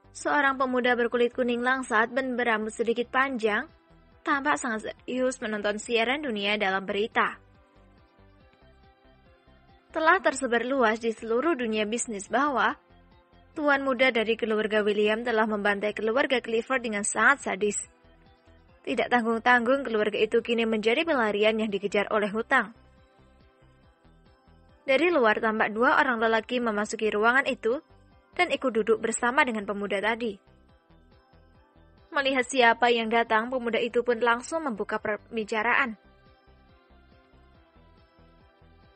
Seorang pemuda berkulit kuning langsat dan berambut sedikit panjang, tampak sangat serius menonton siaran dunia dalam berita. Telah tersebar luas di seluruh dunia bisnis bahwa tuan muda dari keluarga William telah membantai keluarga Clifford dengan sangat sadis. Tidak tanggung-tanggung keluarga itu kini menjadi pelarian yang dikejar oleh hutang. Dari luar tampak dua orang lelaki memasuki ruangan itu dan ikut duduk bersama dengan pemuda tadi. Melihat siapa yang datang, pemuda itu pun langsung membuka pembicaraan.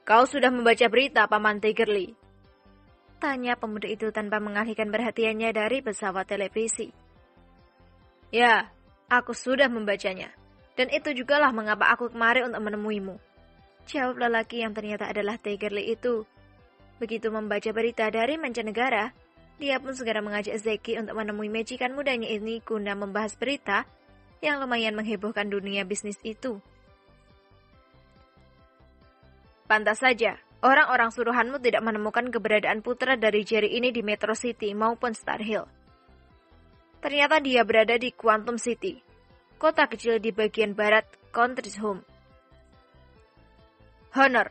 "Kau sudah membaca berita, Paman Tigerly?" tanya pemuda itu tanpa mengalihkan perhatiannya dari pesawat televisi. "Ya, aku sudah membacanya. Dan itu jugalah mengapa aku kemari untuk menemuimu," jawab lelaki yang ternyata adalah Tigerly itu. Begitu membaca berita dari mancanegara, dia pun segera mengajak Zeki untuk menemui majikan mudanya ini guna membahas berita yang lumayan menghebohkan dunia bisnis itu. "Pantas saja, orang-orang suruhanmu tidak menemukan keberadaan putra dari Jerry ini di Metro City maupun Star Hill. Ternyata dia berada di Quantum City, kota kecil di bagian barat Country's Home. Honor,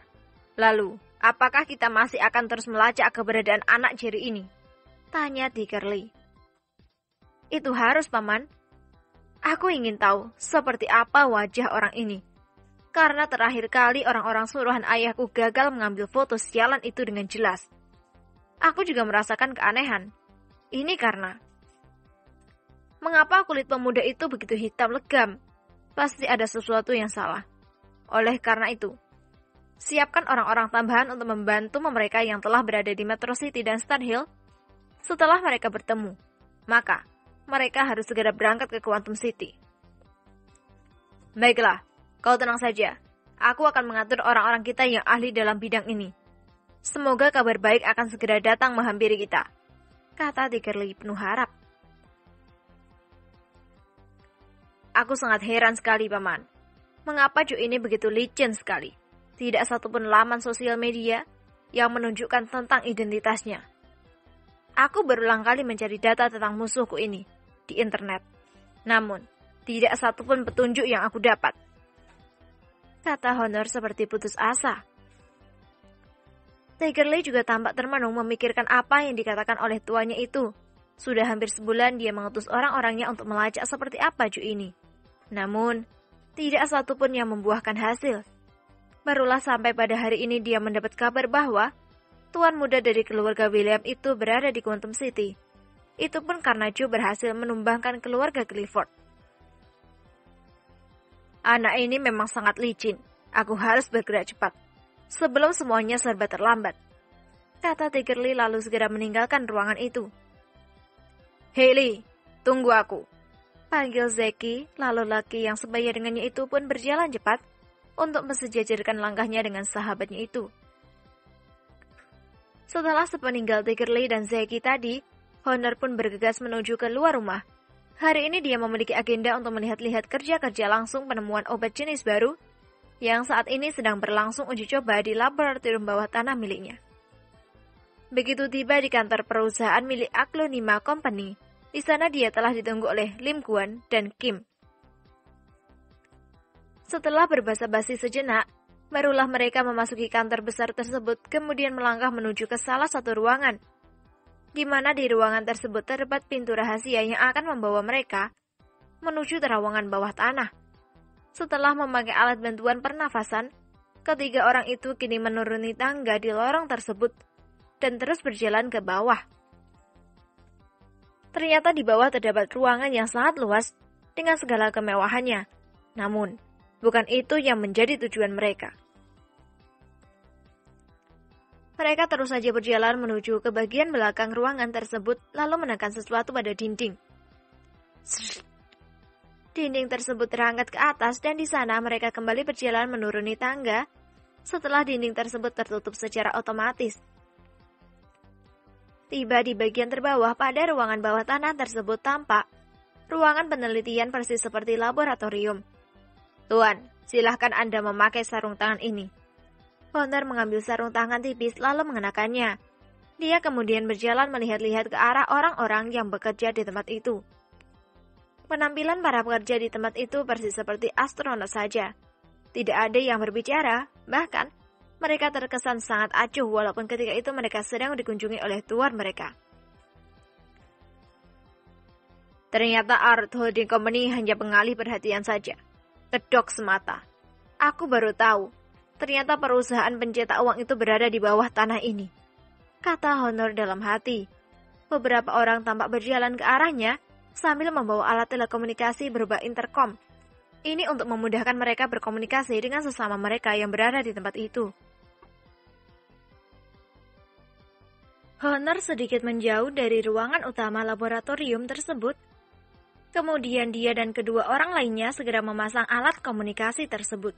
lalu, apakah kita masih akan terus melacak keberadaan anak Jerry ini?" tanya Tigerly. "Itu harus, Paman. Aku ingin tahu seperti apa wajah orang ini. Karena terakhir kali orang-orang suruhan ayahku gagal mengambil foto sialan itu dengan jelas. Aku juga merasakan keanehan. Ini karena mengapa kulit pemuda itu begitu hitam legam? Pasti ada sesuatu yang salah. Oleh karena itu, siapkan orang-orang tambahan untuk membantu mereka yang telah berada di Metro City dan Star Hill. Setelah mereka bertemu, maka mereka harus segera berangkat ke Quantum City." "Baiklah, kau tenang saja. Aku akan mengatur orang-orang kita yang ahli dalam bidang ini. Semoga kabar baik akan segera datang menghampiri kita," kata Tigerly penuh harap. "Aku sangat heran sekali, Paman. Mengapa Joe ini begitu licin sekali? Tidak satupun laman sosial media yang menunjukkan tentang identitasnya. Aku berulang kali mencari data tentang musuhku ini di internet. Namun, tidak satupun petunjuk yang aku dapat," kata Honor seperti putus asa. Tigerly juga tampak termenung memikirkan apa yang dikatakan oleh tuannya itu. Sudah hampir sebulan dia mengutus orang-orangnya untuk melacak seperti apa Joe ini. Namun, tidak satupun yang membuahkan hasil. Barulah sampai pada hari ini dia mendapat kabar bahwa tuan muda dari keluarga William itu berada di Quantum City. Itu pun karena Joe berhasil menumbangkan keluarga Clifford. "Anak ini memang sangat licin. Aku harus bergerak cepat sebelum semuanya serba terlambat," kata Tigerly lalu segera meninggalkan ruangan itu. "Hailey, tunggu aku," panggil Zeki, lalu laki yang sebaya dengannya itu pun berjalan cepat untuk mensejajarkan langkahnya dengan sahabatnya itu. Setelah sepeninggal Tigerly dan Zeki tadi, Honor pun bergegas menuju ke luar rumah. Hari ini dia memiliki agenda untuk melihat-lihat kerja-kerja langsung penemuan obat jenis baru yang saat ini sedang berlangsung uji coba di laboratorium bawah tanah miliknya. Begitu tiba di kantor perusahaan milik Aglonema Company, di sana dia telah ditunggu oleh Lim Guan dan Kim. Setelah berbasa-basi sejenak, barulah mereka memasuki kantor besar tersebut kemudian melangkah menuju ke salah satu ruangan, di mana di ruangan tersebut terdapat pintu rahasia yang akan membawa mereka menuju terowongan bawah tanah. Setelah memakai alat bantuan pernafasan, ketiga orang itu kini menuruni tangga di lorong tersebut dan terus berjalan ke bawah. Ternyata di bawah terdapat ruangan yang sangat luas dengan segala kemewahannya. Namun, bukan itu yang menjadi tujuan mereka. Mereka terus saja berjalan menuju ke bagian belakang ruangan tersebut lalu menekan sesuatu pada dinding. Dinding tersebut terangkat ke atas dan di sana mereka kembali berjalan menuruni tangga setelah dinding tersebut tertutup secara otomatis. Tiba di bagian terbawah pada ruangan bawah tanah tersebut tampak ruangan penelitian persis seperti laboratorium. "Tuan, silahkan Anda memakai sarung tangan ini." Honor mengambil sarung tangan tipis lalu mengenakannya. Dia kemudian berjalan melihat-lihat ke arah orang-orang yang bekerja di tempat itu. Penampilan para pekerja di tempat itu persis seperti astronot saja. Tidak ada yang berbicara, bahkan mereka terkesan sangat acuh walaupun ketika itu mereka sedang dikunjungi oleh tuan mereka. Ternyata Art Holding Company hanya pengalih perhatian saja. Kedok semata. Aku baru tahu, ternyata perusahaan pencetak uang itu berada di bawah tanah ini, kata Honor dalam hati. Beberapa orang tampak berjalan ke arahnya sambil membawa alat telekomunikasi berupa intercom. Ini untuk memudahkan mereka berkomunikasi dengan sesama mereka yang berada di tempat itu. Honor sedikit menjauh dari ruangan utama laboratorium tersebut. Kemudian dia dan kedua orang lainnya segera memasang alat komunikasi tersebut.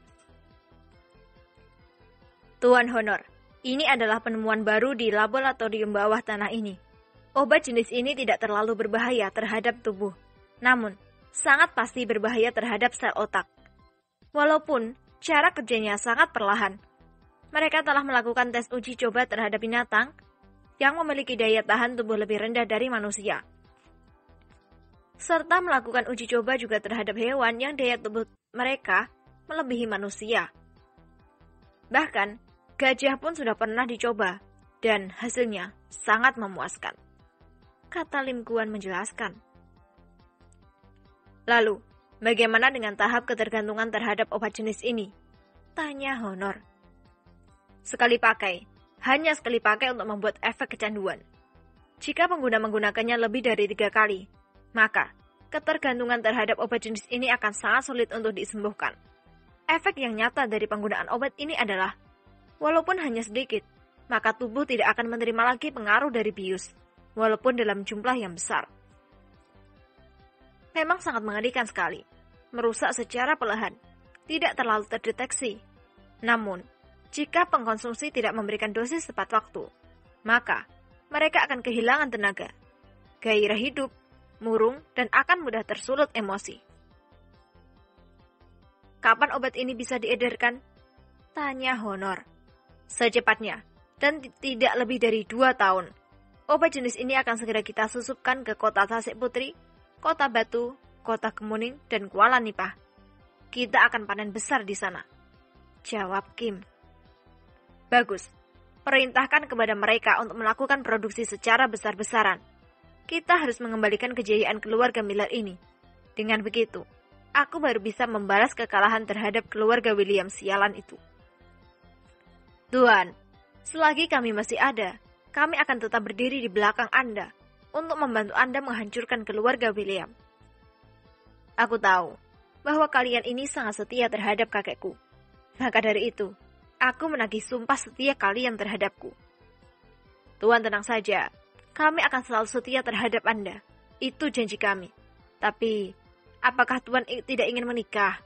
Tuan Honor, ini adalah penemuan baru di laboratorium bawah tanah ini. Obat jenis ini tidak terlalu berbahaya terhadap tubuh, namun sangat pasti berbahaya terhadap sel otak. Walaupun cara kerjanya sangat perlahan, mereka telah melakukan tes uji coba terhadap binatang yang memiliki daya tahan tubuh lebih rendah dari manusia, serta melakukan uji coba juga terhadap hewan yang daya tubuh mereka melebihi manusia. Bahkan, gajah pun sudah pernah dicoba, dan hasilnya sangat memuaskan, kata Lim Kuan menjelaskan. Lalu, bagaimana dengan tahap ketergantungan terhadap obat jenis ini? Tanya Honor. Sekali pakai, hanya sekali pakai untuk membuat efek kecanduan. Jika pengguna menggunakannya lebih dari 3 kali, maka ketergantungan terhadap obat jenis ini akan sangat sulit untuk disembuhkan. Efek yang nyata dari penggunaan obat ini adalah, walaupun hanya sedikit, maka tubuh tidak akan menerima lagi pengaruh dari bius, walaupun dalam jumlah yang besar. Memang sangat mengerikan sekali, merusak secara perlahan, tidak terlalu terdeteksi. Namun, jika pengkonsumsi tidak memberikan dosis tepat waktu, maka mereka akan kehilangan tenaga, gairah hidup, murung, dan akan mudah tersulut emosi. Kapan obat ini bisa diedarkan? Tanya Honor. Secepatnya, dan tidak lebih dari 2 tahun. Obat jenis ini akan segera kita susupkan ke kota Tasik Putri, kota Batu, kota Kemuning, dan Kuala Nipah. Kita akan panen besar di sana, jawab Kim. Bagus, perintahkan kepada mereka untuk melakukan produksi secara besar-besaran. Kita harus mengembalikan kejayaan keluarga Miller ini. Dengan begitu, aku baru bisa membalas kekalahan terhadap keluarga William sialan itu. Tuan, selagi kami masih ada, kami akan tetap berdiri di belakang Anda untuk membantu Anda menghancurkan keluarga William. Aku tahu bahwa kalian ini sangat setia terhadap kakekku. Maka dari itu, aku menagih sumpah setia kalian terhadapku. Tuan tenang saja. Kami akan selalu setia terhadap Anda. Itu janji kami. Tapi, apakah Tuan tidak ingin menikah?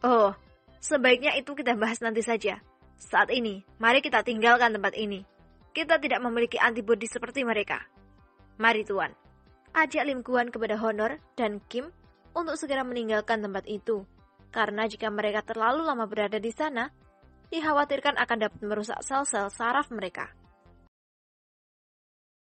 Oh, sebaiknya itu kita bahas nanti saja. Saat ini, mari kita tinggalkan tempat ini. Kita tidak memiliki antibodi seperti mereka. Mari Tuan. Ajak Lim Kuan kepada Honor dan Kim untuk segera meninggalkan tempat itu. Karena jika mereka terlalu lama berada di sana, dikhawatirkan akan dapat merusak sel-sel saraf mereka.